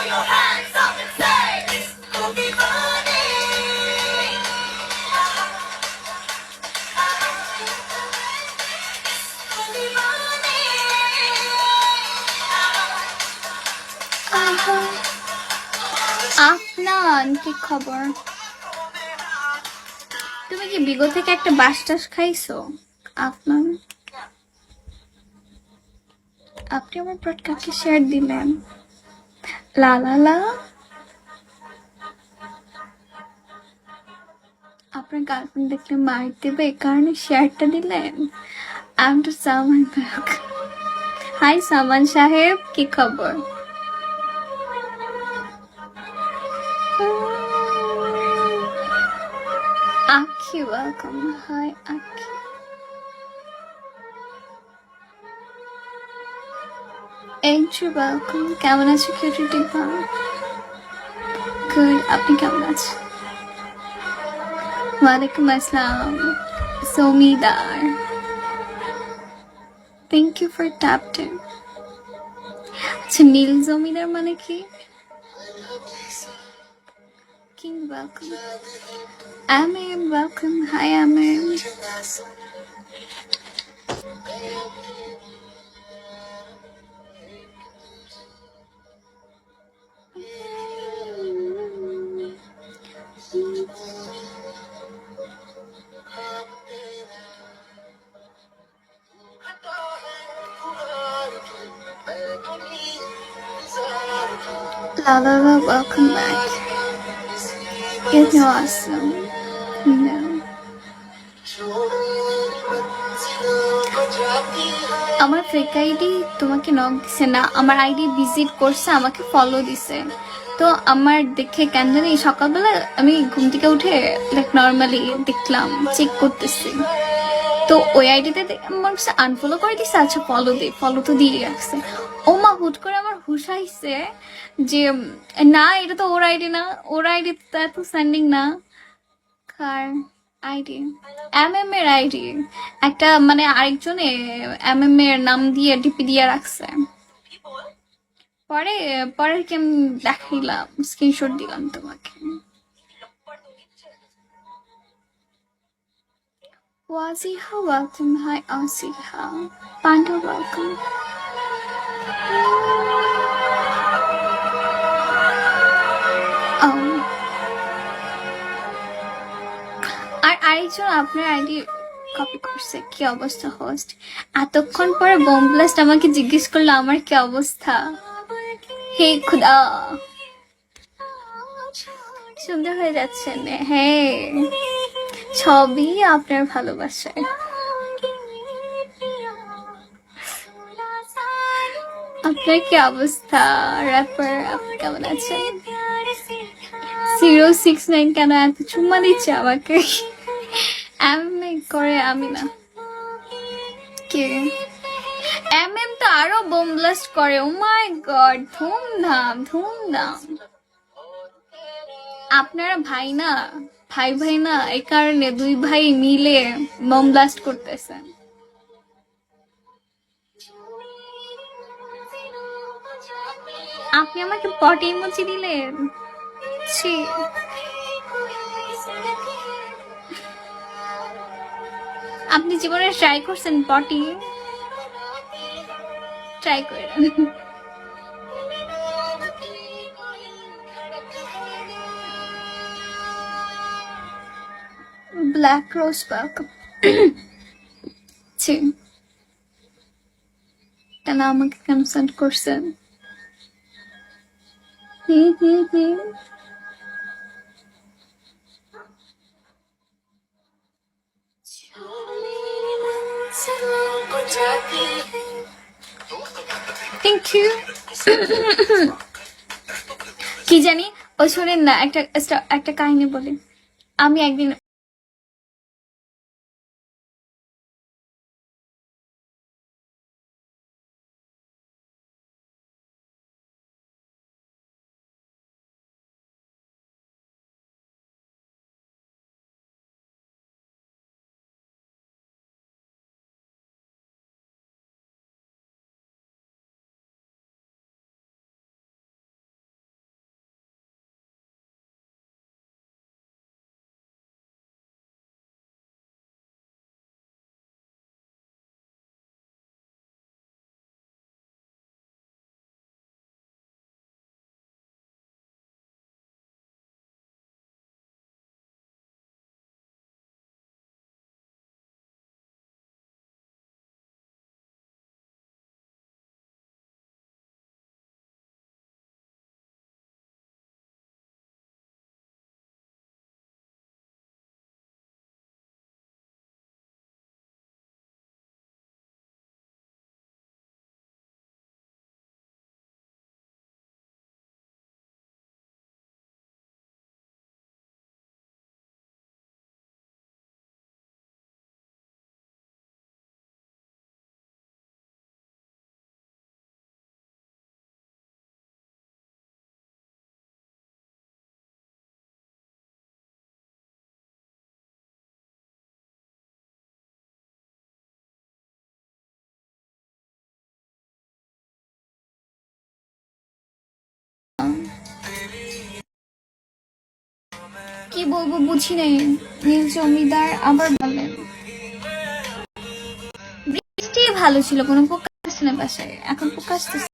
your hands up and say, happy birthday. Happy birthday. Afnan, কি খবর? তুমি কি বিগো থেকে একটা বাস টাস খাইছো আফনান? আপনি আমার পডকাস্টে শেয়ার দিলেন, লা লা লা। আপনার গার্লফ্রেন্ড দেখলে মার দেবে এই কারণে শেয়ারটা দিলেন। I am to Salman back. Hi Salman সাহেব, কি খবর? Akhi, welcome. Hi Akhi. Entry, welcome. কেমন আছো কিউটি টিপা? গুড, আপনি কেমন আছেন? ওয়ালাইকুম আসসালাম সৌমিদার, থ্যাংক ইউ ফর ট্যাপটিং। আচ্ছা, নীল জমিদার মানে কি? King, welcome. Amin, welcome. Hi Amin. La la la, welcome back. You're awesome. No. আমার ফেক আইডি তোমাকে নক দিছে না, আমার আইডি ভিজিট করছে, আমাকে ফলো দিছে। তো আমার দেখে কেন জানি সকালবেলা আমি ঘুম থেকে উঠে লাইক নর্মালি দেখলাম, চেক করতেছি, তো ওই আইডিতে আমার আনফলো করে দিছে। আচ্ছা ফলো দে, ফলো তো দিয়ে রাখছে। ও মা, হুট করে আমার হুশ আইছে যে না, এটা তো ওর আইডি না, ওর আইডি তো এত সেন্ডিং না। কার আইডি? এম এর আইডি। একটা মানে আরেকজনে এর নাম দিয়ে ডিপি দিয়ে রাখছে। পরে পরে কি আমি দেখাইলাম, স্ক্রিনশট দিলাম তোমাকে। ওয়াজিহা, ওয়েলকাম। হাই আসিহা। পান্ডা, ওয়েলকাম। আর আরেকজন আপনার আইডি কপি করছে। কি অবস্থা হোস্ট? এতক্ষণ পরে বোম ব্লাস্ট আমাকে জিজ্ঞেস করলো আমার কি অবস্থা। হে খুদা, সুন্দর হয়ে যাচ্ছে। হ্যাঁ, ছবি আপনার ভালোবাসায়। আপনার কি অবস্থা র্যাপার? আপনি কেমন আছেন? 069 কেন এত চুম্মা দিচ্ছে আমাকে? এমএম করে আমি না। কে? এমএম তো আরো বোম ব্লাস্ট করে। ও মাই গড, ধুমধাম ধুমধাম। আপনারা ভাই না, ভাই ভাই না, এই কারণে দুই ভাই মিলে বোম ব্লাস্ট করতেছেন। আপনি আমাকে পটি ইমোজি দিলেন। ছি, আপনি জীবনে ট্রাই করছেন পটি? ট্রাই করেন। Black rose welcome. ছি, কেন আমাকে ক্যান্সেল করছেন? Thank you. কি জানি, ও শোনেন না, একটা কাহিনী বলি। আমি একদিন কি বলবো বুঝি নাই। নীল জমিদার আবার বলেন। বৃষ্টি ভালো ছিল, কোনো পোকা আসছে না বাসায়, এখন পোকা আসতেছে।